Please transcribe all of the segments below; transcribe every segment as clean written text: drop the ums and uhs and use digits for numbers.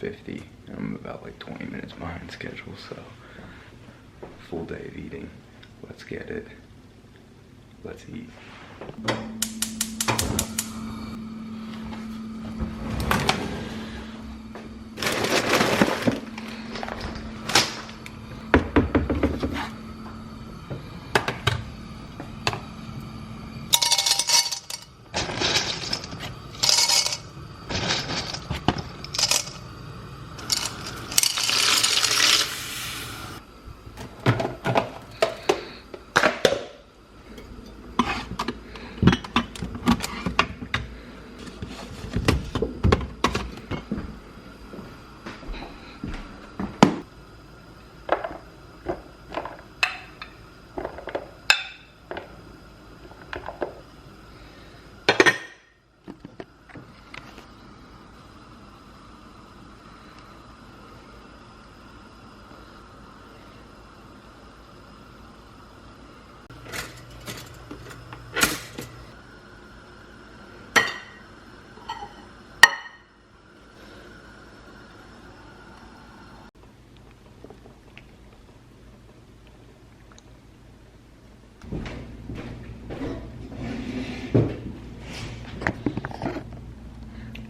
12:50. I'm about like 20 minutes behind schedule, so full day of eating. Let's get it. Let's eat.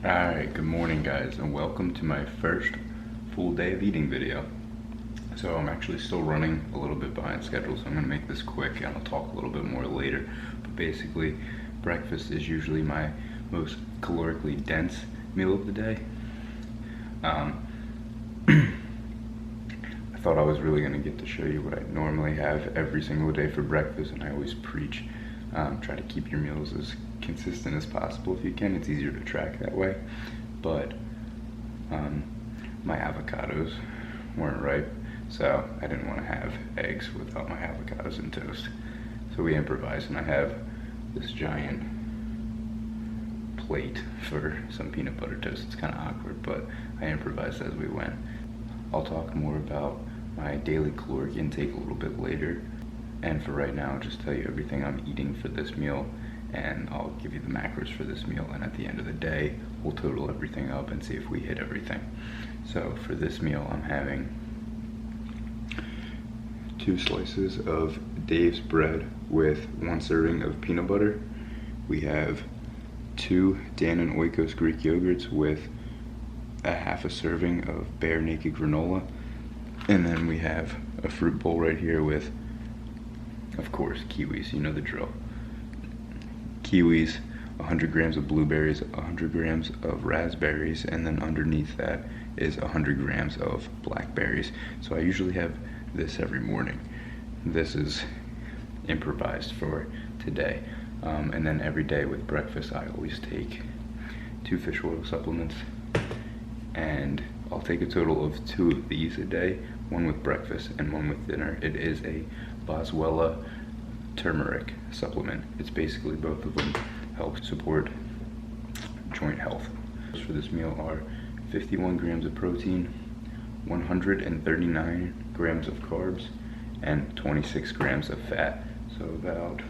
Alright, good morning guys, and welcome to my first full day of eating video. So I'm actually still running a little bit behind schedule, so I'm going to make this quick and I'll talk a little bit more later. But basically, breakfast is usually my most calorically dense meal of the day. I thought I was really going to get to show you what I normally have every single day for breakfast, and I always preach, try to keep your meals as consistent as possible if you can. It's easier to track that way. But my avocados weren't ripe, so I didn't want to have eggs without my avocados and toast. So we improvised, and I have this giant plate for some peanut butter toast. It's kind of awkward, but I improvised as we went. I'll talk more about my daily caloric intake a little bit later, and for right now, I'll just tell you everything I'm eating for this meal, and I'll give you the macros for this meal, and at the end of the day, we'll total everything up and see if we hit everything. So for this meal, I'm having 2 slices of Dave's bread with 1 serving of peanut butter. We have 2 Dan and Oikos Greek yogurts with a half a serving of Bare Naked granola. And then we have a fruit bowl right here with, of course, kiwis, you know the drill. Kiwis, 100 grams of blueberries, 100 grams of raspberries, and then underneath that is 100 grams of blackberries. So I usually have this every morning. This is improvised for today. And then every day with breakfast, I always take 2 fish oil supplements, and I'll take a total of 2 of these a day, 1 with breakfast and 1 with dinner. It is a Boswellia turmeric supplement. It's basically both of them help support joint health. For this meal are 51 grams of protein, 139 grams of carbs, and 26 grams of fat. So about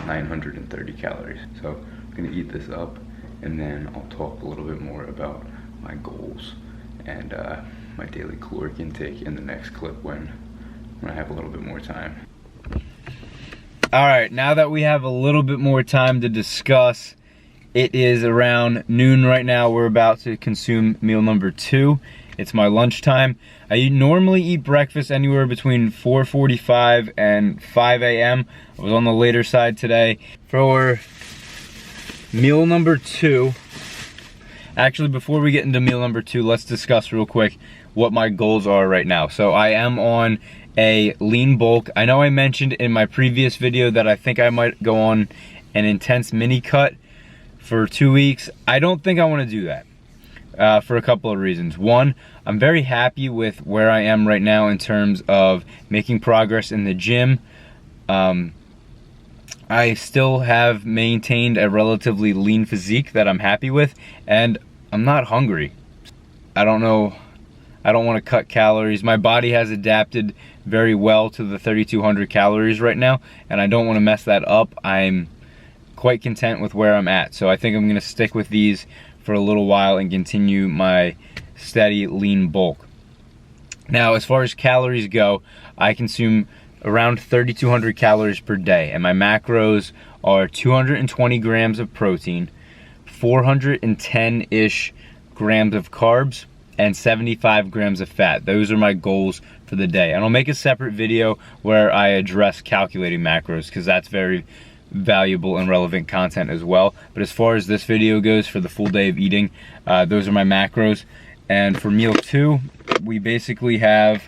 930 calories. So I'm gonna eat this up, and then I'll talk a little bit more about my goals and my daily caloric intake in the next clip when I have a little bit more time. All right, now that we have a little bit more time to discuss, it is around noon right now. We're about to consume meal number 2. It's my lunchtime. I normally eat breakfast anywhere between 4:45 and 5 a.m. I was on the later side today. For meal number 2, actually before we get into meal number 2, let's discuss real quick what my goals are right now. So I am on a lean bulk. I know I mentioned in my previous video that I think I might go on an intense mini cut for 2 weeks. I don't think I want to do that for a couple of reasons. One, I'm very happy with where I am right now in terms of making progress in the gym. I still have maintained a relatively lean physique that I'm happy with, and I'm not hungry. I don't know, I don't want to cut calories. My body has adapted very well to the 3,200 calories right now, and I don't want to mess that up. I'm quite content with where I'm at, so I think I'm going to stick with these for a little while and continue my steady lean bulk. Now, as far as calories go, I consume around 3,200 calories per day, and my macros are 220 grams of protein, 410-ish grams of carbs, and 75 grams of fat. Those are my goals for the day. And I'll make a separate video where I address calculating macros, because that's very valuable and relevant content as well. But as far as this video goes, for the full day of eating, those are my macros. And for meal 2, we basically have,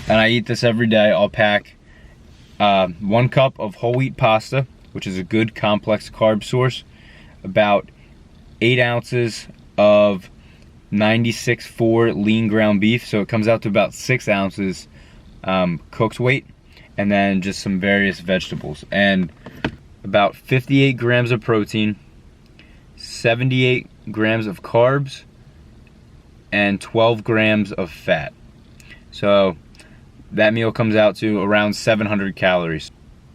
and I eat this every day, I'll pack 1 cup of whole wheat pasta, which is a good complex carb source, about 8 ounces of 96.4 lean ground beef, so it comes out to about 6 ounces cooked weight, and then just some various vegetables, and about 58 grams of protein, 78 grams of carbs, and 12 grams of fat. So that meal comes out to around 700 calories.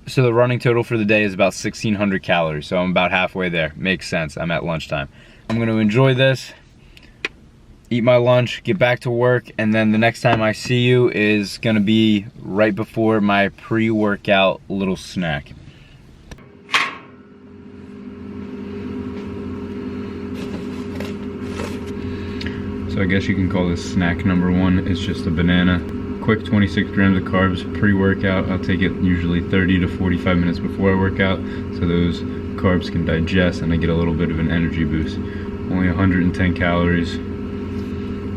So the running total for the day is about 1,600 calories, so I'm about halfway there. Makes sense, I'm at lunchtime. I'm gonna enjoy this, eat my lunch, get back to work, and then the next time I see you is gonna be right before my pre-workout little snack. So I guess you can call this snack number 1. It's just a banana. Quick 26 grams of carbs pre-workout. I'll take it usually 30 to 45 minutes before I work out, so those carbs can digest and I get a little bit of an energy boost. Only 110 calories.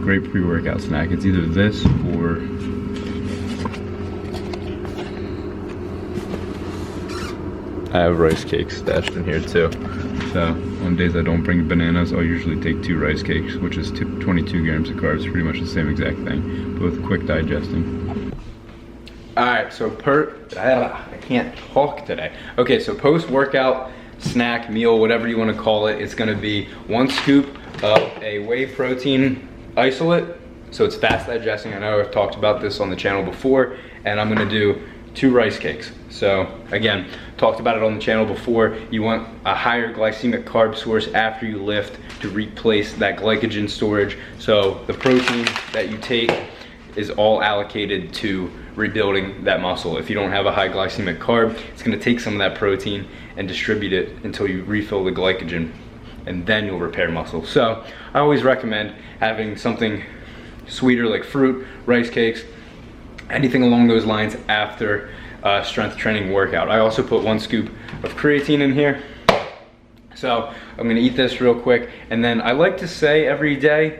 Great pre-workout snack. It's either this or I have rice cakes stashed in here too. So on days I don't bring bananas, I'll usually take 2 rice cakes, which is 22 grams of carbs, pretty much the same exact thing, both quick digesting. Alright, so I can't talk today. Okay, so post-workout snack, meal, whatever you want to call it, it's gonna be 1 scoop of a whey protein isolate, so it's fast digesting. I know I've talked about this on the channel before, and I'm gonna do 2 rice cakes. So again, talked about it on the channel before. You want a higher glycemic carb source after you lift to replace that glycogen storage. So the protein that you take is all allocated to rebuilding that muscle. If you don't have a high glycemic carb, it's gonna take some of that protein and distribute it until you refill the glycogen, and then you'll repair muscle. So I always recommend having something sweeter like fruit, rice cakes, anything along those lines after strength training workout. I also put 1 scoop of creatine in here. So I'm gonna eat this real quick, and then I like to say every day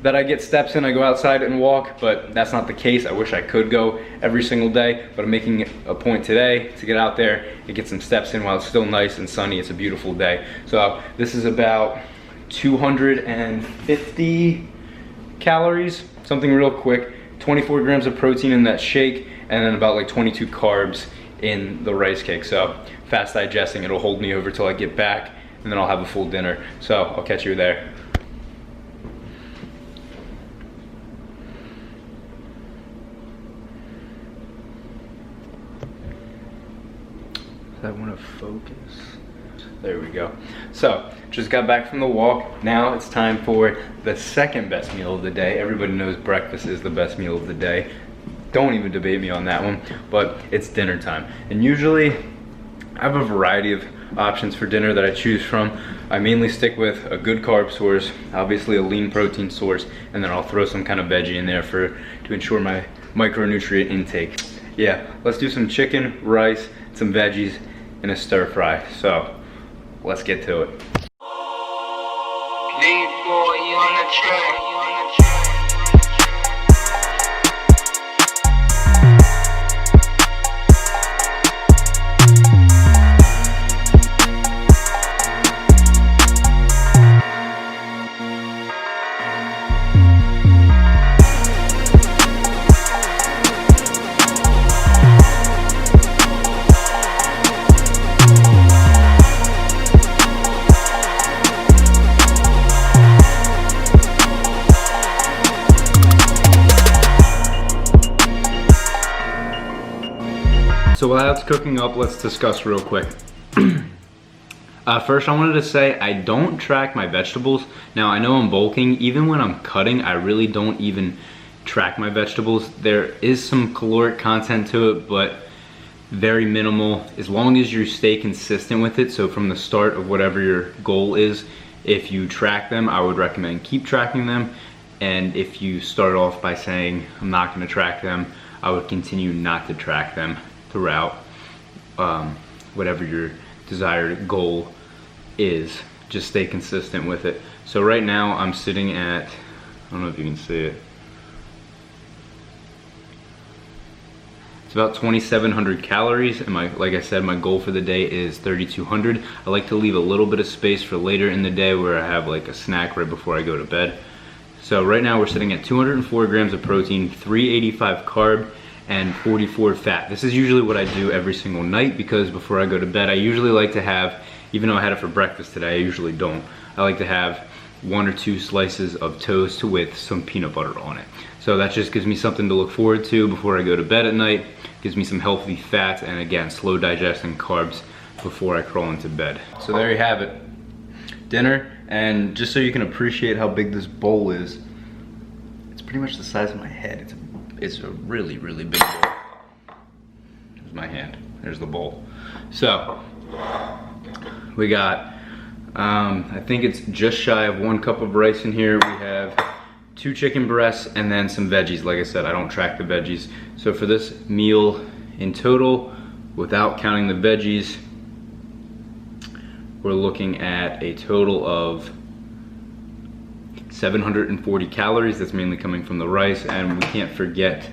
that I get steps in, I go outside and walk, but that's not the case. I wish I could go every single day, but I'm making a point today to get out there and get some steps in while it's still nice and sunny. It's a beautiful day. So this is about 250 calories, something real quick. 24 grams of protein in that shake, and then about like 22 carbs in the rice cake. So fast digesting, it'll hold me over till I get back, and then I'll have a full dinner. So I'll catch you there. I want to focus. There we go. So, just got back from the walk. Now it's time for the second best meal of the day. Everybody knows breakfast is the best meal of the day. Don't even debate me on that one, but it's dinner time. And usually, I have a variety of options for dinner that I choose from. I mainly stick with a good carb source, obviously a lean protein source, and then I'll throw some kind of veggie in there to ensure my micronutrient intake. Yeah, let's do some chicken, rice, some veggies, and a stir fry. So let's get to it. So while that's cooking up, let's discuss real quick. First, I wanted to say I don't track my vegetables. Now, I know I'm bulking. Even when I'm cutting, I really don't even track my vegetables. There is some caloric content to it, but very minimal, as long as you stay consistent with it. So from the start of whatever your goal is, if you track them, I would recommend keep tracking them. And if you start off by saying, I'm not gonna track them, I would continue not to track them throughout whatever your desired goal is. Just stay consistent with it. So right now I'm sitting at, I don't know if you can see it, it's about 2,700 calories, and like I said, my goal for the day is 3,200. I like to leave a little bit of space for later in the day where I have like a snack right before I go to bed. So right now we're sitting at 204 grams of protein, 385 carb, and 44 fat. This is usually what I do every single night, because before I go to bed, I usually like to have, even though I had it for breakfast today, I usually don't. I like to have 1 or 2 slices of toast with some peanut butter on it. So that just gives me something to look forward to before I go to bed at night. Gives me some healthy fats, and again, slow digesting carbs before I crawl into bed. So there you have it, dinner. And just so you can appreciate how big this bowl is, it's pretty much the size of my head. It's a really, really big bowl. There's my hand, there's the bowl. So, we got, I think it's just shy of 1 cup of rice in here. We have 2 chicken breasts and then some veggies. Like I said, I don't track the veggies. So for this meal in total, without counting the veggies, we're looking at a total of 740 calories. That's mainly coming from the rice, and we can't forget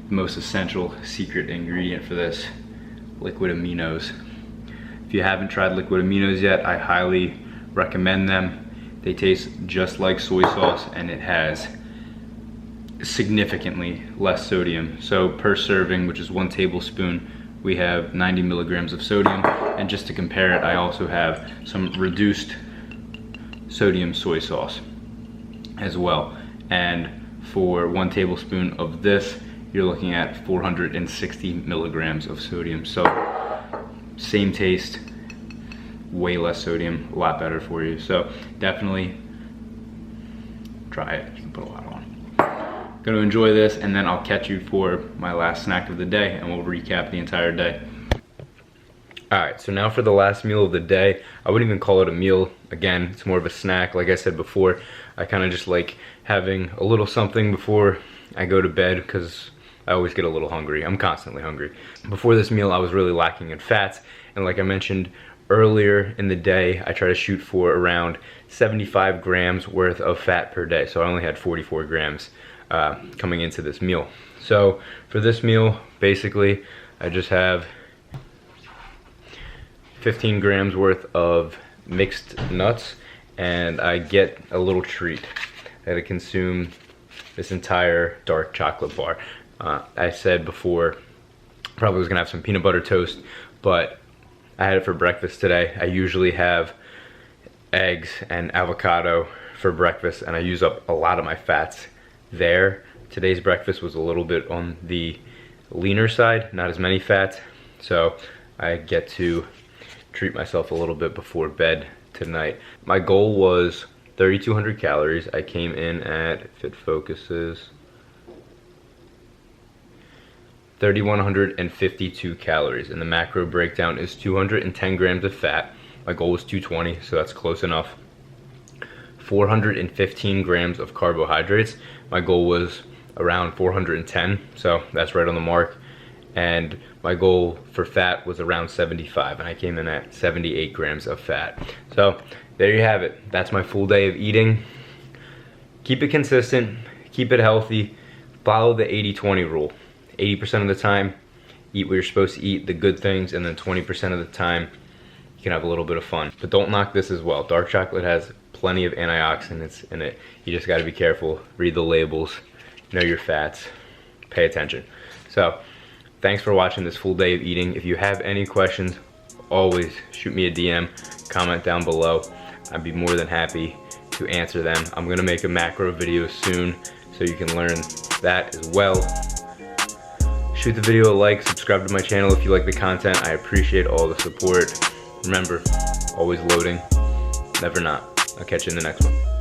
the most essential secret ingredient for this, liquid aminos. If you haven't tried liquid aminos yet, I highly recommend them. They taste just like soy sauce, and it has significantly less sodium. So per serving, which is 1 tablespoon, we have 90 milligrams of sodium. And just to compare it, I also have some reduced sodium soy sauce as well. And for 1 tablespoon of this, you're looking at 460 milligrams of sodium. So same taste, way less sodium, a lot better for you. So definitely try it. You can put a lot on. Gonna enjoy this, and then I'll catch you for my last snack of the day, and we'll recap the entire day. Alright, so now for the last meal of the day. I wouldn't even call it a meal. Again, it's more of a snack. Like I said before, I kind of just like having a little something before I go to bed, because I always get a little hungry. I'm constantly hungry. Before this meal, I was really lacking in fats, and like I mentioned earlier in the day, I try to shoot for around 75 grams worth of fat per day. So I only had 44 grams coming into this meal. So for this meal, basically, I just have 15 grams worth of mixed nuts, and I get a little treat. I gotta consume this entire dark chocolate bar. I said before, probably was gonna have some peanut butter toast, but I had it for breakfast today. I usually have eggs and avocado for breakfast, and I use up a lot of my fats there. Today's breakfast was a little bit on the leaner side, not as many fats, so I get to treat myself a little bit before bed tonight. My goal was 3,200 calories. I came in at, if it focuses, 3,152 calories, and the macro breakdown is 210 grams of fat. My goal was 220, so that's close enough. 415 grams of carbohydrates. My goal was around 410, so that's right on the mark. And my goal for fat was around 75, and I came in at 78 grams of fat. So there you have it. That's my full day of eating. Keep it consistent, keep it healthy, follow the 80-20 rule. 80% of the time, eat what you're supposed to eat, the good things, and then 20% of the time, you can have a little bit of fun. But don't knock this as well. Dark chocolate has plenty of antioxidants in it. You just gotta be careful, read the labels, know your fats, pay attention. So, thanks for watching this full day of eating. If you have any questions, always shoot me a DM, comment down below. I'd be more than happy to answer them. I'm gonna make a macro video soon, so you can learn that as well. Shoot the video a like, subscribe to my channel if you like the content. I appreciate all the support. Remember, always loading, never not. I'll catch you in the next one.